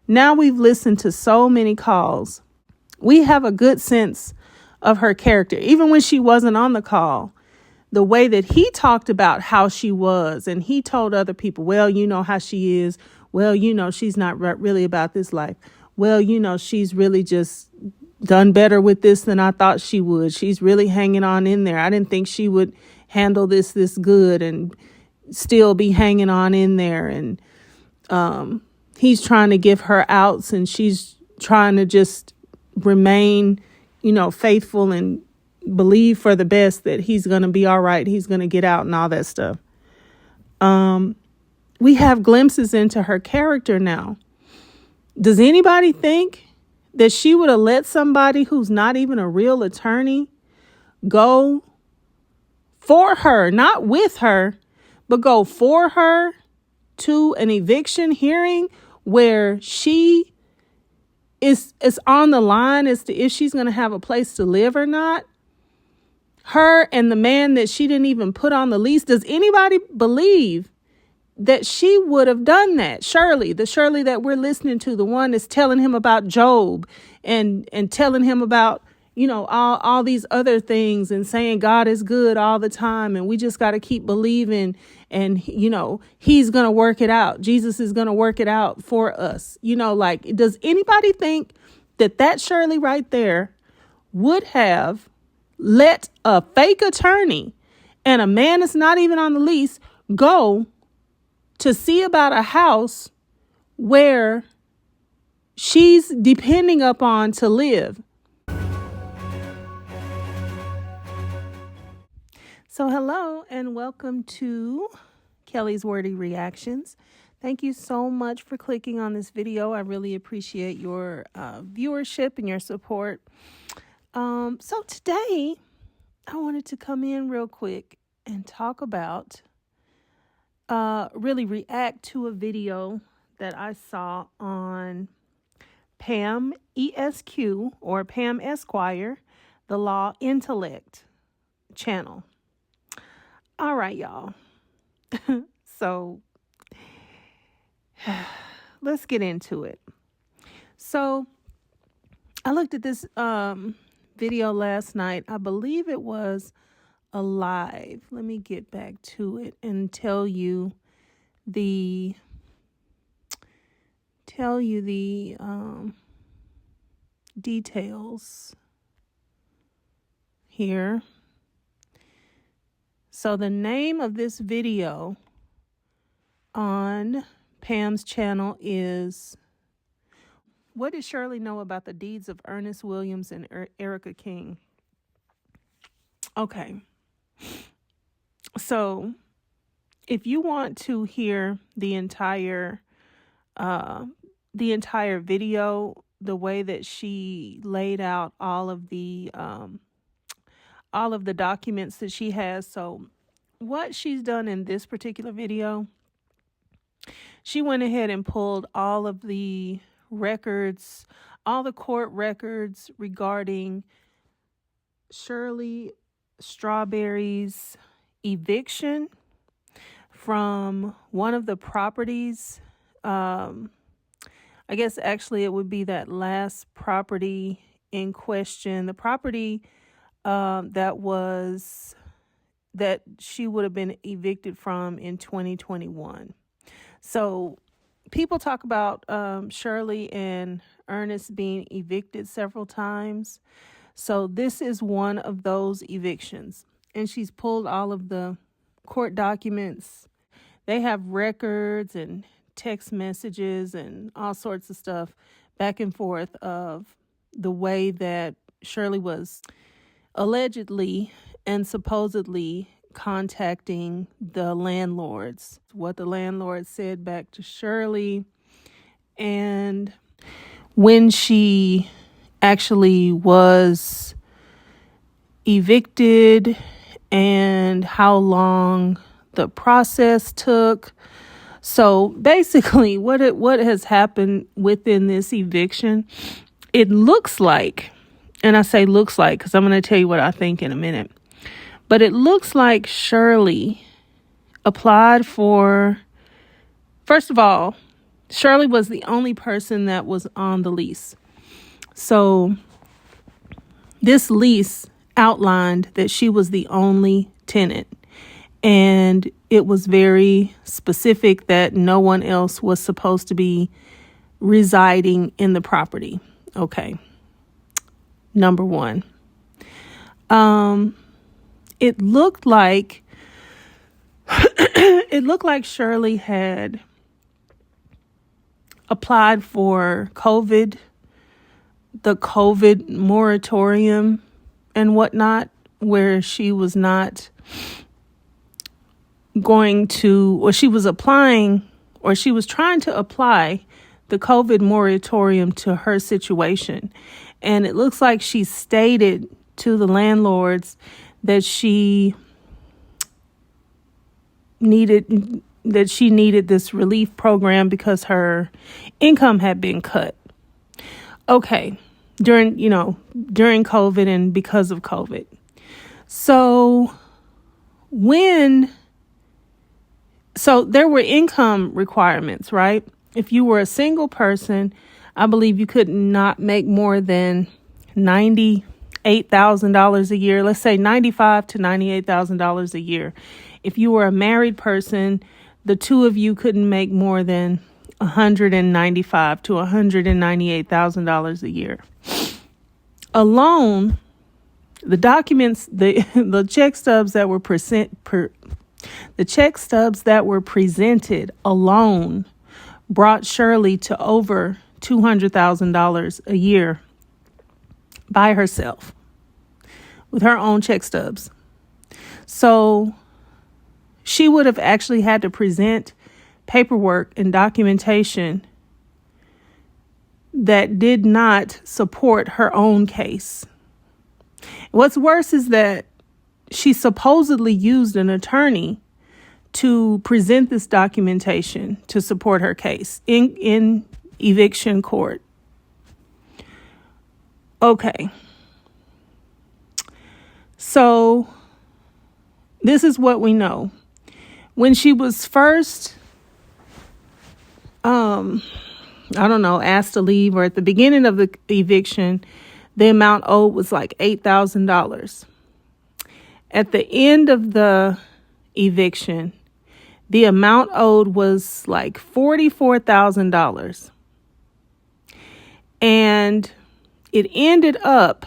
Now we've listened to so many calls. We have a good sense of her character. Even when she wasn't on the call, the way that he talked about how she was, and he told other people, well, you know how she is. Well, you know, she's not really about this life. Well, you know, she's really just done better with this than I thought she would. She's really hanging on in there. I didn't think she would handle this good and still be hanging on in there. And he's trying to give her outs, and she's trying to just remain, you know, faithful and believe for the best that he's going to be all right. He's going to get out and all that stuff. We have glimpses into her character now. Does anybody think that she would have let somebody who's not even a real attorney go for her, not with her, but go for her to an eviction hearing where she is on the line as to if she's going to have a place to live or not? Her and the man that she didn't even put on the lease. Does anybody believe that she would have done that? Shirley, the Shirley that we're listening to, the one that's telling him about Job and telling him about, you know, all these other things and saying God is good all the time. And we just got to keep believing. And, you know, he's going to work it out. Jesus is going to work it out for us. You know, like, does anybody think that Shirley right there would have let a fake attorney and a man that's not even on the lease go to see about a house where she's depending upon to live? So hello and welcome to Kelly's Wordy Reactions. Thank you so much for clicking on this video. I really appreciate your viewership and your support. So today I wanted to come in real quick and talk about, really react to a video that I saw on Pam ESQ or Pam Esquire, the Law Intellect channel. All right, y'all. So let's get into it. So I looked at this video last night. I believe it was a live. Let me get back to it and tell you the details here. So the name of this video on Pam's channel is What Did Shirley Know About the Deeds of Ernest Williams and Erica King? Okay. So if you want to hear the entire video, the way that she laid out all of the documents that she has. So what she's done in this particular video, she went ahead and pulled all of the records, all the court records regarding Shirley Strawberry's eviction from one of the properties. I guess actually it would be that last property in question, the property that she would have been evicted from in 2021. So people talk about Shirley and Ernest being evicted several times. So this is one of those evictions. And she's pulled all of the court documents. They have records and text messages and all sorts of stuff back and forth of the way that Shirley was allegedly and supposedly contacting the landlords, what the landlord said back to Shirley, and when she actually was evicted and how long the process took. So basically what has happened within this eviction, it looks like, and I say looks like because I'm going to tell you what I think in a minute, but it looks like Shirley applied for, first of all, Shirley was the only person that was on the lease. So this lease outlined that she was the only tenant. And it was very specific that no one else was supposed to be residing in the property. Okay. Number one. It looked like Shirley had applied for the COVID moratorium and whatnot, where she was not going to, or she was applying, or she was trying to apply the COVID moratorium to her situation. And it looks like she stated to the landlords that she needed this relief program because her income had been cut. Okay. During COVID and because of COVID. So there were income requirements, right? If you were a single person, I believe you could not make more than $98,000 a year. Let's say $95,000 to $98,000 a year. If you were a married person, the two of you couldn't make more than $195,000 to $198,000 a year. Alone, the documents, the check stubs that were presented alone brought Shirley to over $200,000 a year by herself with her own check stubs. So she would have actually had to present paperwork and documentation that did not support her own case. What's worse is that she supposedly used an attorney to present this documentation to support her case in eviction court. Okay. So this is what we know. When she was first, asked to leave, or at the beginning of the eviction, the amount owed was like $8,000. At the end of the eviction, the amount owed was like $44,000. And it ended up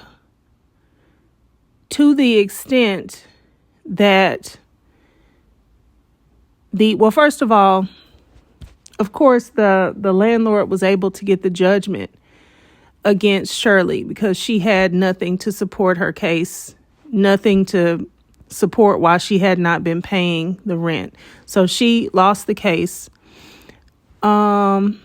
to the extent that first of all, of course, the landlord was able to get the judgment against Shirley because she had nothing to support her case, nothing to support why she had not been paying the rent. So she lost the case. And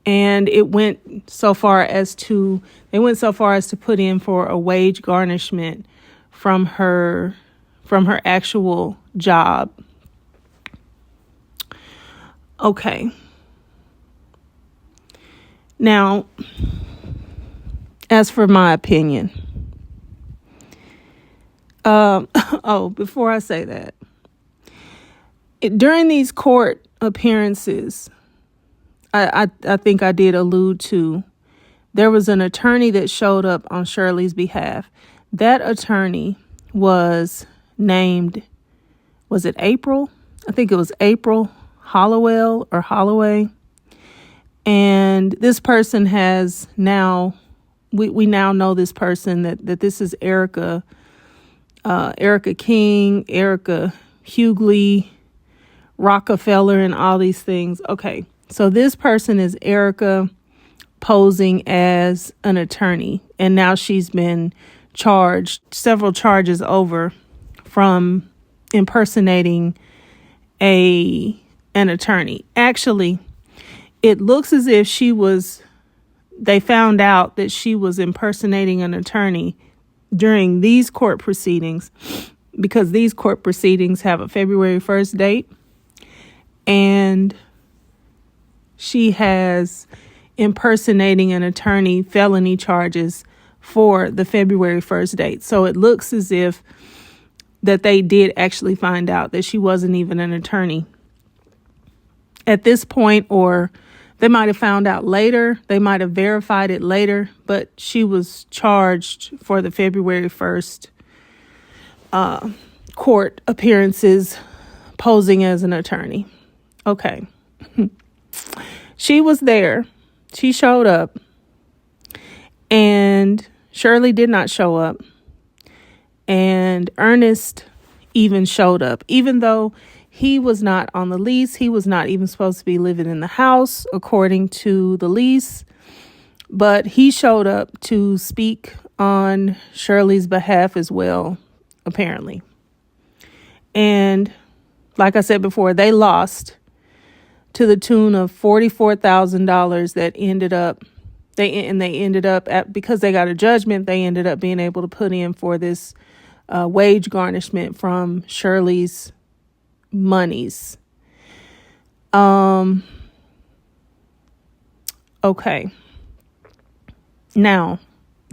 it went so far as to put in for a wage garnishment from her actual job. Okay. Now, as for my opinion, before I say that, during these court appearances, I think I did allude to, there was an attorney that showed up on Shirley's behalf. That attorney was named, was it April? I think it was April Holloway. And this person has now, we now know this person, that this is Erica King, Erica Hughley, Rockefeller, and all these things. Okay, so this person is Erica posing as an attorney, and now she's been charged several charges over from impersonating an attorney. Actually, it looks as if they found out that she was impersonating an attorney during these court proceedings, because these court proceedings have a February 1st date, and she has impersonating an attorney felony charges for the February 1st date. So it looks as if that they did actually find out that she wasn't even an attorney at this point, or They might have found out later. They might have verified it later, but she was charged for the February 1st court appearances posing as an attorney. Okay. She was there. She showed up. And Shirley did not show up. And Ernest even showed up, even though he was not on the lease. He was not even supposed to be living in the house according to the lease. But he showed up to speak on Shirley's behalf as well, apparently. And like I said before, they lost to the tune of $44,000 that ended up, because they got a judgment, they ended up being able to put in for this wage garnishment from Shirley's monies. Okay. Now,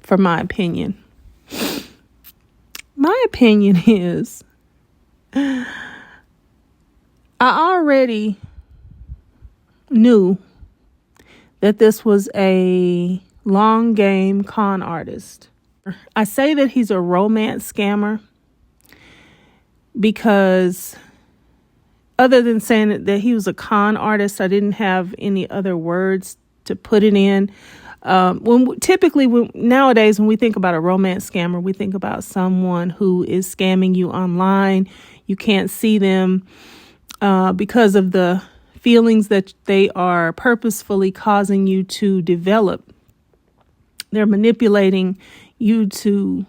for my opinion. My opinion is, I already knew that this was a long game con artist. I say that he's a romance scammer because other than saying that he was a con artist, I didn't have any other words to put it in. Nowadays, when we think about a romance scammer, we think about someone who is scamming you online. You can't see them because of the feelings that they are purposefully causing you to develop. They're manipulating you to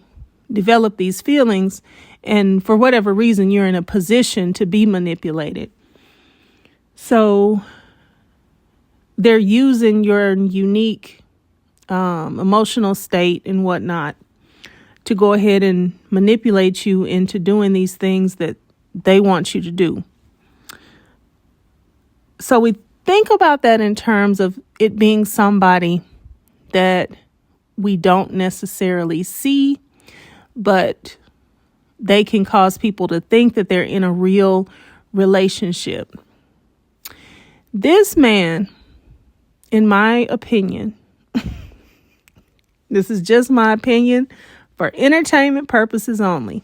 develop these feelings, and for whatever reason, you're in a position to be manipulated. So they're using your unique emotional state and whatnot to go ahead and manipulate you into doing these things that they want you to do. So we think about that in terms of it being somebody that we don't necessarily see, but they can cause people to think that they're in a real relationship. This man, in my opinion, this is just my opinion for entertainment purposes only.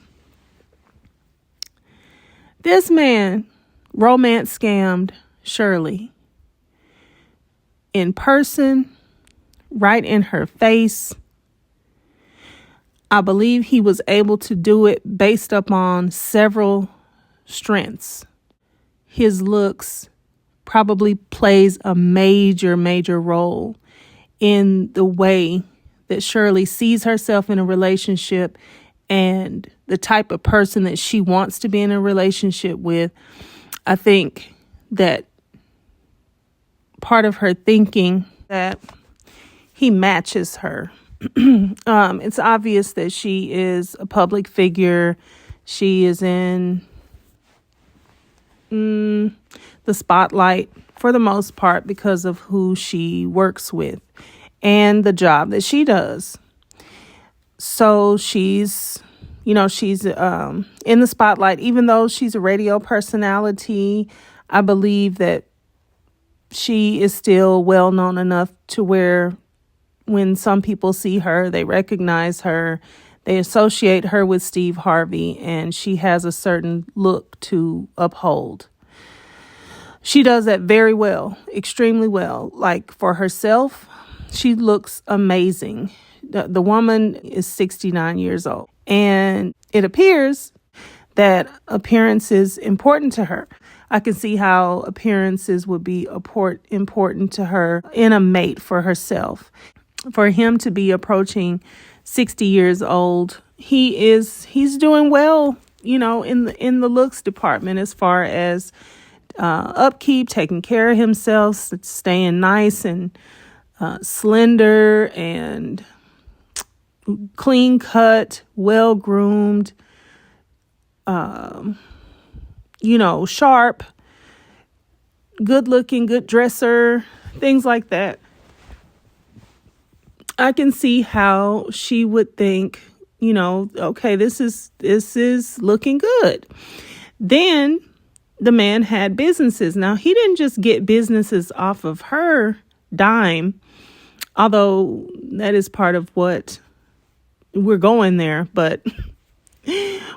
This man romance scammed Shirley in person, right in her face. I believe he was able to do it based upon several strengths. His looks probably plays a major role in the way that Shirley sees herself in a relationship and the type of person that she wants to be in a relationship with. I think that part of her thinking that he matches her. It's obvious that she is a public figure. She is in the spotlight for the most part because of who she works with and the job that she does. So she's in the spotlight, even though she's a radio personality. I believe that she is still well known enough to where when some people see her, they recognize her, they associate her with Steve Harvey, and she has a certain look to uphold. She does that very well, extremely well. Like for herself, she looks amazing. The woman is 69 years old, and it appears that appearance is important to her. I can see how appearances would be important to her in a mate for herself. For him to be approaching 60 years old, he's doing well, in the looks department as far as upkeep, taking care of himself, staying nice and slender and clean cut, well groomed, sharp, good looking, good dresser, things like that. I can see how she would think, okay, this is looking good. Then the man had businesses. Now, he didn't just get businesses off of her dime, although that is part of what we're going there. But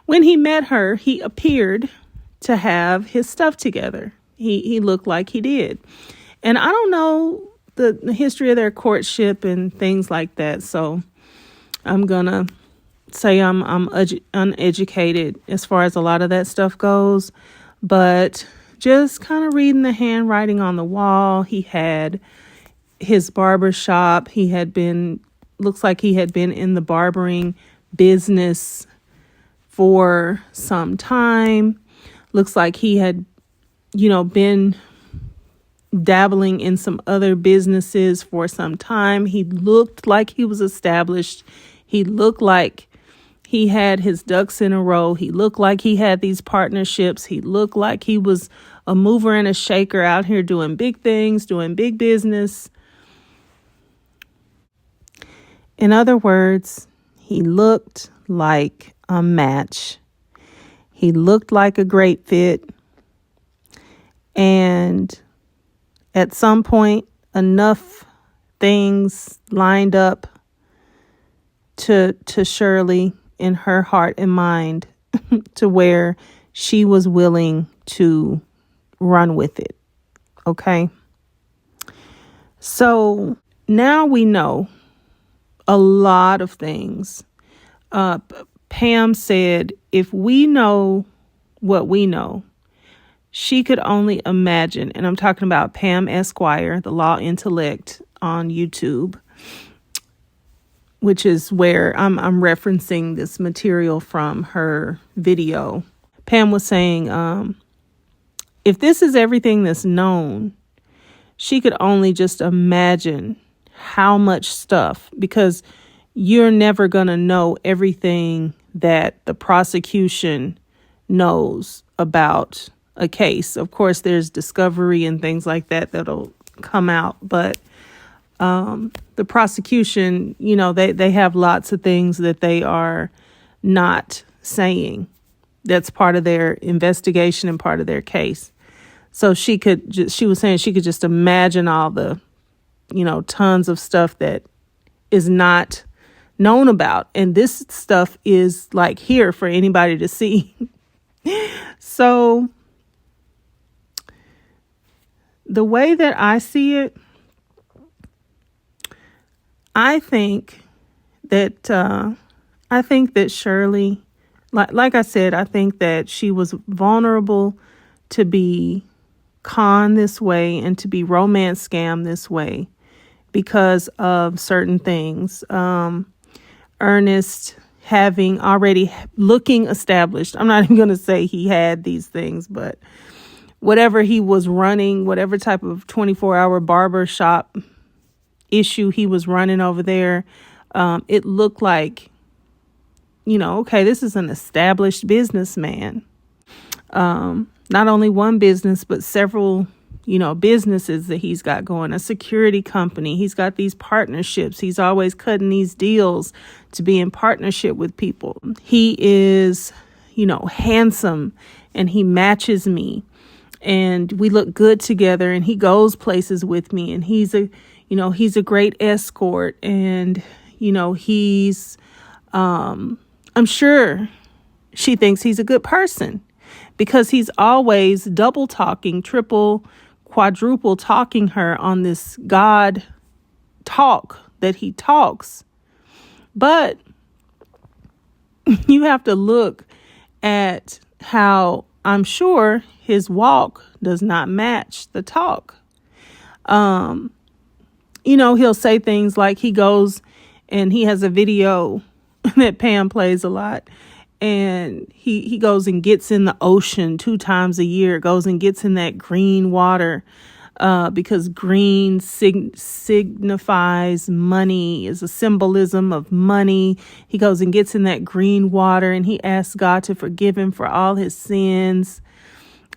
when he met her, he appeared to have his stuff together. He looked like he did. And I don't know the history of their courtship and things like that. So I'm going to say I'm uneducated as far as a lot of that stuff goes. But just kind of reading the handwriting on the wall, he had his barber shop. Looks like he had been in the barbering business for some time. Looks like he had, been dabbling in some other businesses for some time. He looked like he was established. He looked like he had his ducks in a row. He looked like he had these partnerships. He looked like he was a mover and a shaker out here doing big things, doing big business. In other words, he looked like a match. He looked like a great fit. And at some point, enough things lined up to Shirley in her heart and mind to where she was willing to run with it. Okay. So now we know a lot of things. Pam said, if we know what we know, she could only imagine. And I'm talking about Pam Esquire, the law intellect on YouTube, which is where I'm referencing this material from her video. Pam was saying, if this is everything that's known, she could only just imagine how much stuff, because you're never going to know everything that the prosecution knows about a case. Of course, there's discovery and things like that that'll come out, but the prosecution, they have lots of things that they are not saying. That's part of their investigation and part of their case. So she was saying she could just imagine all the, tons of stuff that is not known about. And this stuff is like here for anybody to see. So the way that I see it, I think that Shirley, like I said, I think that she was vulnerable to be conned this way and to be romance scammed this way because of certain things. Ernest having already looking established. I'm not even going to say he had these things, but whatever he was running, whatever type of 24-hour barber shop issue he was running over there, it looked like, okay, this is an established businessman. Not only one business, but several, businesses that he's got going, a security company. He's got these partnerships. He's always cutting these deals to be in partnership with people. He is, handsome, and he matches me, and we look good together, and he goes places with me, and he's a great escort, and, he's, I'm sure she thinks he's a good person because he's always double talking, triple, quadruple talking her on this God talk that he talks. But you have to look at how I'm sure his walk does not match the talk. He'll say things like he goes and he has a video that Pam plays a lot. And he goes and gets in the ocean 2 times a year, goes and gets in that green water because green signifies money, is a symbolism of money. He goes and gets in that green water and he asks God to forgive him for all his sins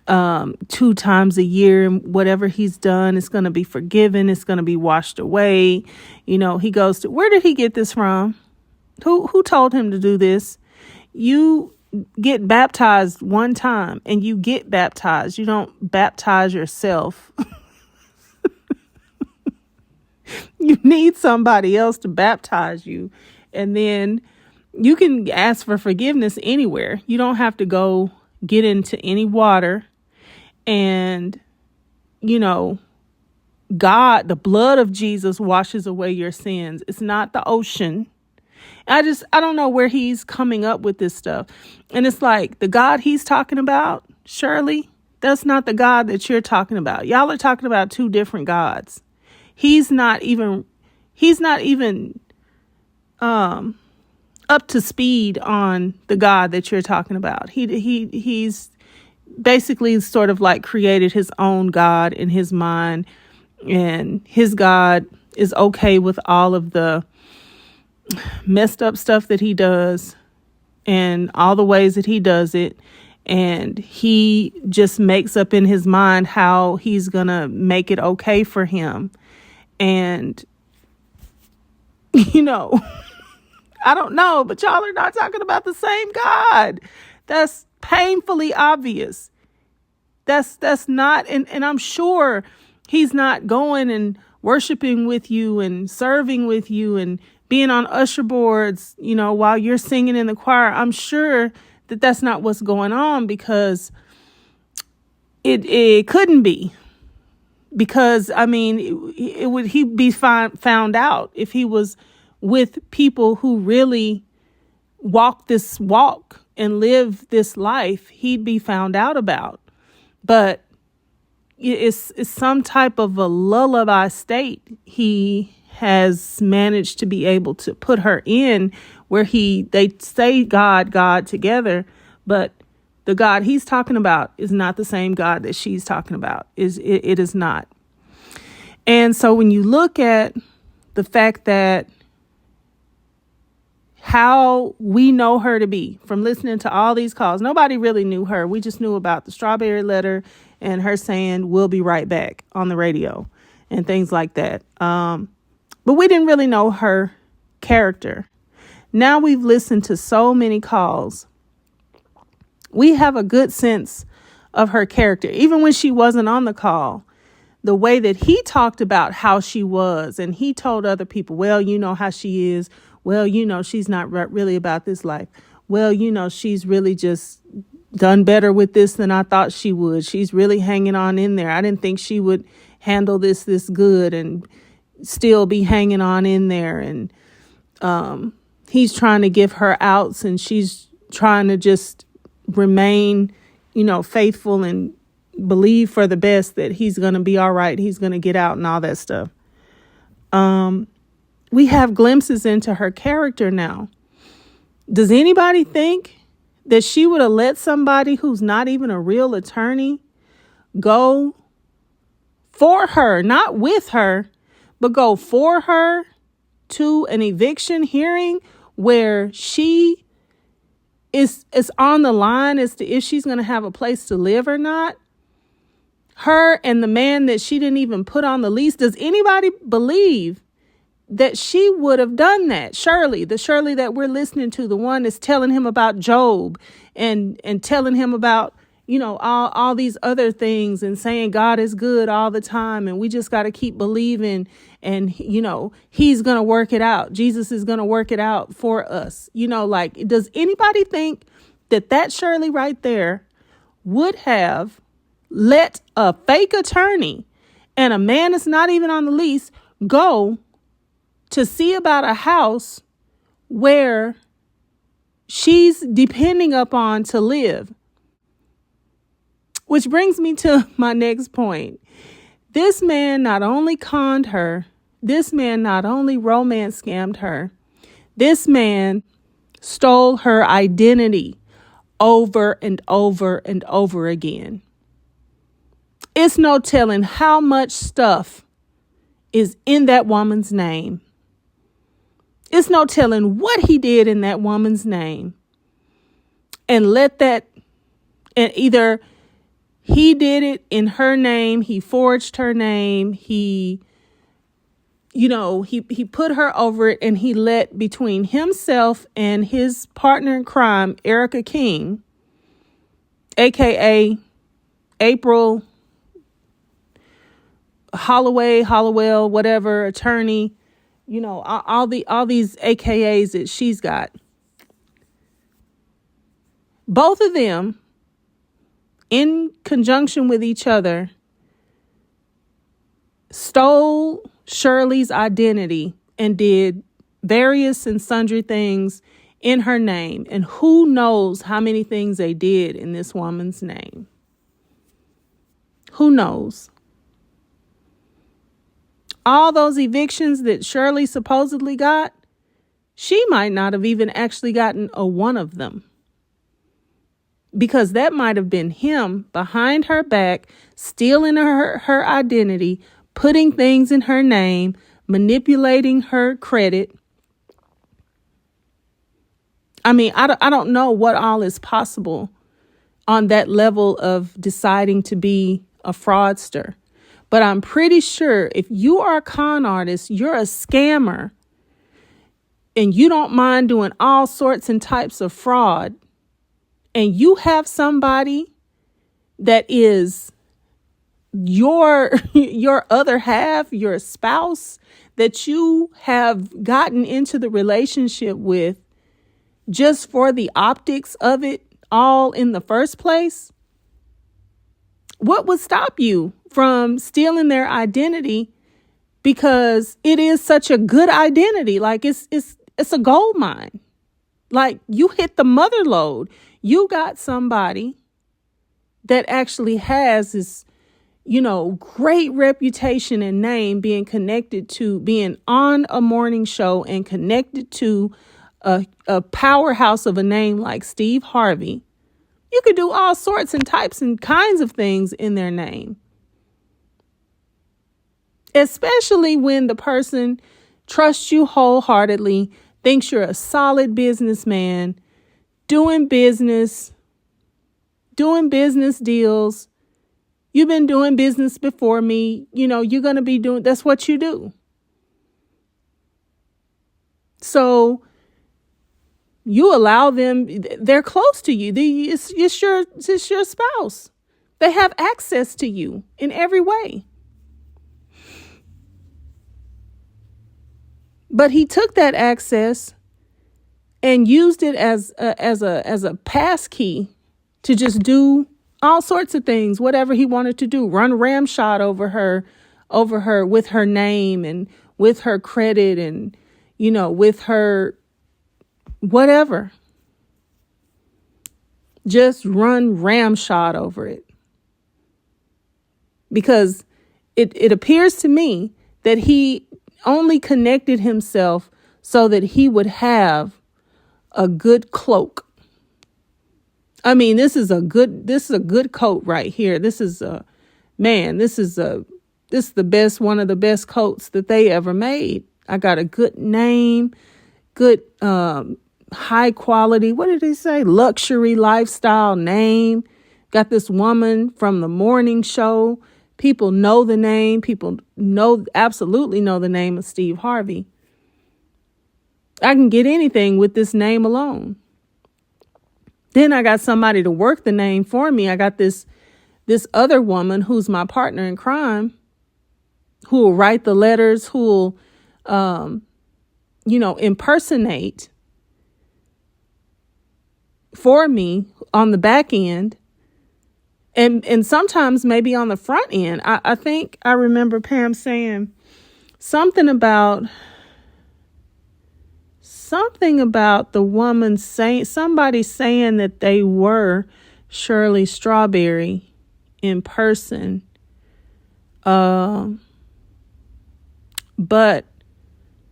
2 times a year. Whatever he's done is going to be forgiven. It's going to be washed away. He goes to, where did he get this from? Who told him to do this? You get baptized one time and you get baptized. You don't baptize yourself. need somebody else to baptize you. And then you can ask for forgiveness anywhere. You don't have to go get into any water. And, God, the blood of Jesus washes away your sins. It's not the ocean. I don't know where he's coming up with this stuff. And it's like the God he's talking about, Shirley, that's not the God that you're talking about. Y'all are talking about two different gods. He's not even up to speed on the God that you're talking about. He's basically sort of like created his own God in his mind, and his God is okay with all of the messed up stuff that he does and all the ways that he does it. And he just makes up in his mind how he's going to make it okay for him. And, I don't know, but y'all are not talking about the same God. That's painfully obvious. That's not, and I'm sure he's not going and worshiping with you and serving with you and being on usher boards, while you're singing in the choir. I'm sure that that's not what's going on, because it couldn't be. Because, he'd be found out if he was with people who really walk this walk and live this life. He'd be found out about. But it's some type of a lullaby state he has managed to be able to put her in, where they say God together, but the God he's talking about is not the same God that she's talking about. It is not. And so when you look at the fact that how we know her to be from listening to all these calls, nobody really knew her. We just knew about the strawberry letter and her saying, "We'll be right back" on the radio and things like that. But we didn't really know her character. Now we've listened to so many calls. We have a good sense of her character. Even when she wasn't on the call, the way that he talked about how she was, and he told other people, well, you know how she is. Well, she's not really about this life. Well, she's really just done better with this than I thought she would. She's really hanging on in there. I didn't think she would handle this good and still be hanging on in there. And he's trying to give her outs, and she's trying to just remain, faithful and believe for the best that he's going to be all right. He's going to get out and all that stuff. We have glimpses into her character now. Does anybody think that she would have let somebody who's not even a real attorney go for her, not with her, but go for her to an eviction hearing where she is on the line as to if she's going to have a place to live or not? Her and the man that she didn't even put on the lease. Does anybody believe that she would have done that? Shirley, the Shirley that we're listening to, the one that's telling him about Job and telling him about, all these other things and saying God is good all the time. And we just got to keep believing. And, he's going to work it out. Jesus is going to work it out for us. Does anybody think that Shirley right there would have let a fake attorney and a man that's not even on the lease go to see about a house where she's depending upon to live? Which brings me to my next point. This man not only conned her, this man not only romance scammed her, this man stole her identity over and over and over again. It's no telling how much stuff is in that woman's name. It's no telling what he did in that woman's name. And either he did it in her name, he forged her name, he put her over it, and he let between himself and his partner in crime, Erica King, aka April Hollowell, whatever, attorney, all these AKAs that she's got. Both of them, in conjunction with each other, stole Shirley's identity and did various and sundry things in her name. And who knows how many things they did in this woman's name. Who knows? All those evictions that Shirley supposedly got, she might not have even actually gotten a one of them. Because that might have been him behind her back, stealing her identity, putting things in her name, manipulating her credit. I mean, I don't know what all is possible on that level of deciding to be a fraudster. But I'm pretty sure if you are a con artist, you're a scammer, and you don't mind doing all sorts and types of fraud, and you have somebody that is your other half, your spouse, that you have gotten into the relationship with just for the optics of it all in the first place, what would stop you from stealing their identity? Because it is such a good identity. Like it's a gold mine. Like you hit the mother lode. You got somebody that actually has this, great reputation and name, being connected to being on a morning show and connected to a powerhouse of a name like Steve Harvey. You could do all sorts and types and kinds of things in their name. Especially when the person trusts you wholeheartedly, thinks you're a solid businessman, doing business deals. You've been doing business before me. You're going to be doing, that's what you do. So you allow them, they're close to you. It's your spouse. They have access to you in every way. But he took that access and used it as a pass key to just do all sorts of things, whatever he wanted to do, run ramshot over her with her name and with her credit and, with her whatever. Just run ramshot over it. Because it appears to me that he only connected himself so that he would have a good cloak. I mean, this is a good coat right here. This is the best, one of the best coats that they ever made. I got a good name, good, high quality. What did they say? Luxury lifestyle name. Got this woman from the morning show. People know the name. People absolutely know the name of Steve Harvey. I can get anything with this name alone. Then I got somebody to work the name for me. I got this other woman who's my partner in crime, who will write the letters, who will, impersonate for me on the back end. And sometimes maybe on the front end. I think I remember Pam saying something about the woman somebody saying that they were Shirley Strawberry in person. But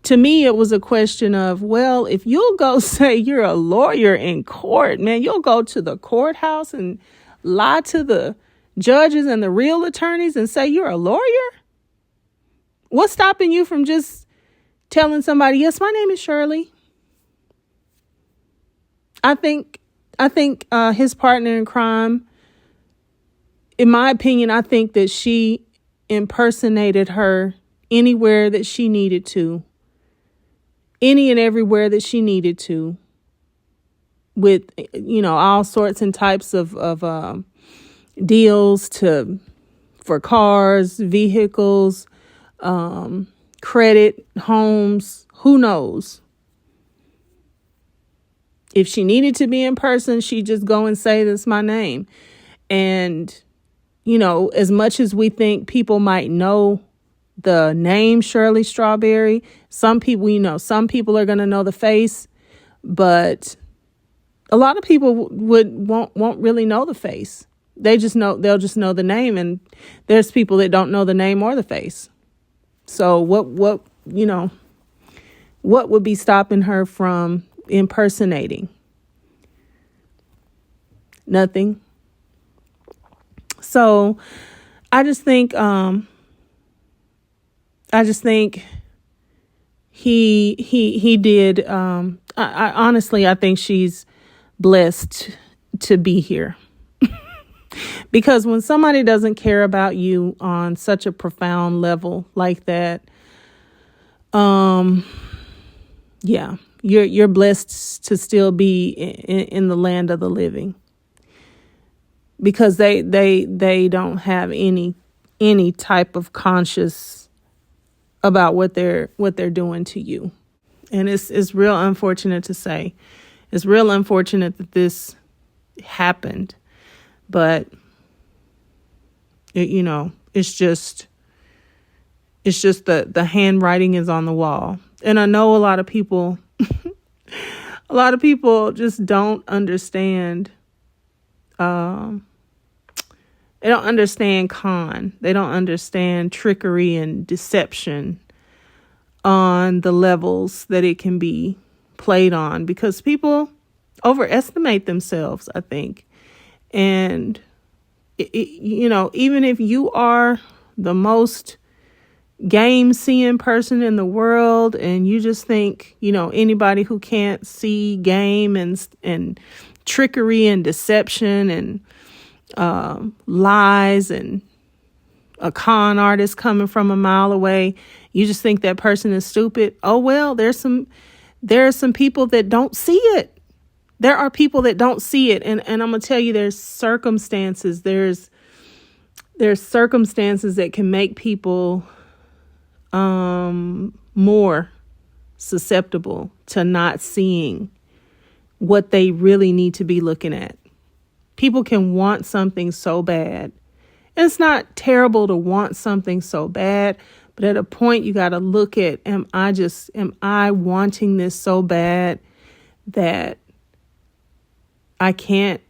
to me, it was a question of, well, if you'll go say you're a lawyer in court, man, you'll go to the courthouse and lie to the judges and the real attorneys and say you're a lawyer? What's stopping you from just telling somebody, yes, my name is Shirley? I think his partner in crime, in my opinion, I think that she impersonated her anywhere that she needed to, any and everywhere that she needed to, with, all sorts and types of deals for cars, vehicles, credit, homes, who knows? If she needed to be in person, she'd just go and say, "This is my name." And, as much as we think people might know the name Shirley Strawberry, some people, some people are going to know the face, but a lot of people won't really know the face. They'll just know the name, and there's people that don't know the name or the face. So what would be stopping her from impersonating? Nothing. So I just think he did. I honestly, I think she's blessed to be here. Because when somebody doesn't care about you on such a profound level like that, yeah, you're blessed to still be in the land of the living, because they don't have any type of conscious about what they're doing to you. And it's real unfortunate to say. It's real unfortunate that this happened. But it's just the handwriting is on the wall. And I know a lot of people just don't understand. They don't understand con. They don't understand trickery and deception on the levels that it can be played on, because people overestimate themselves, I think. And, even if you are the most game-seeing person in the world, and you just think, anybody who can't see game and trickery and deception and lies and a con artist coming from a mile away, you just think that person is stupid. Oh, well, there are some people that don't see it. There are people that don't see it. And I'm going to tell you, there's circumstances. There's circumstances that can make people more susceptible to not seeing what they really need to be looking at. People can want something so bad. And it's not terrible to want something so bad, but at a point you got to look at, am I wanting this so bad that I can't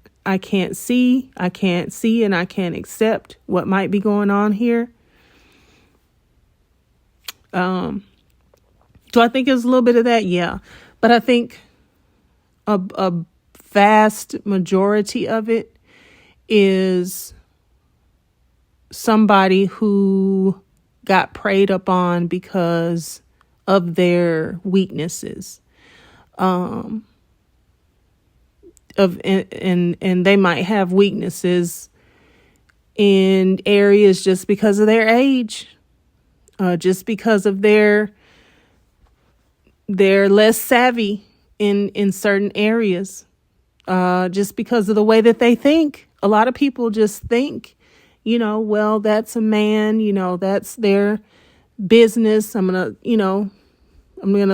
see, and I can't accept what might be going on here. Do I think there's a little bit of that? Yeah. But I think a vast majority of it is somebody who got preyed upon because of their weaknesses. And they might have weaknesses in areas just because of their age, just because of they're less savvy in certain areas, just because of the way that they think. A lot of people just think, well, that's a man, that's their business. I'm gonna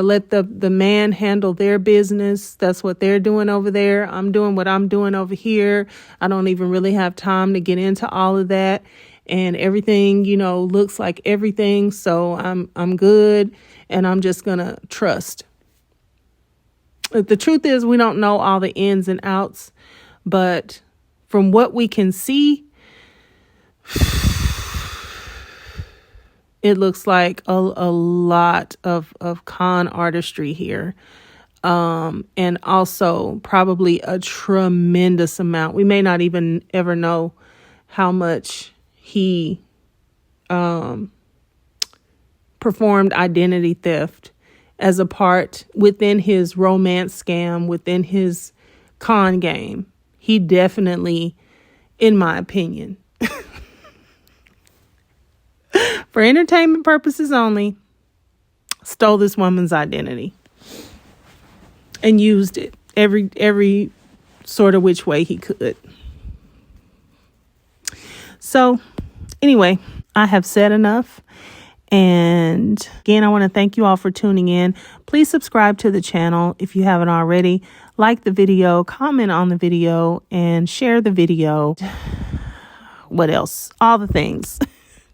let the man handle their business. That's what they're doing over there. I'm doing what I'm doing over here. I don't even really have time to get into all of that. And everything, looks like everything. So I'm good. And I'm just going to trust. The truth is, we don't know all the ins and outs. But from what we can see, it looks like a lot of con artistry here. And also probably a tremendous amount. We may not even ever know how much he performed identity theft as a part within his romance scam, within his con game. He definitely, in my opinion, for entertainment purposes only, stole this woman's identity and used it every sort of which way he could. So anyway, I have said enough, And again, I want to thank you all for tuning in. Please subscribe to the channel if you haven't already. Like the video, comment on the video, and share the video. What else? All the things.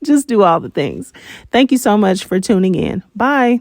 Just do all the things. Thank you so much for tuning in. Bye.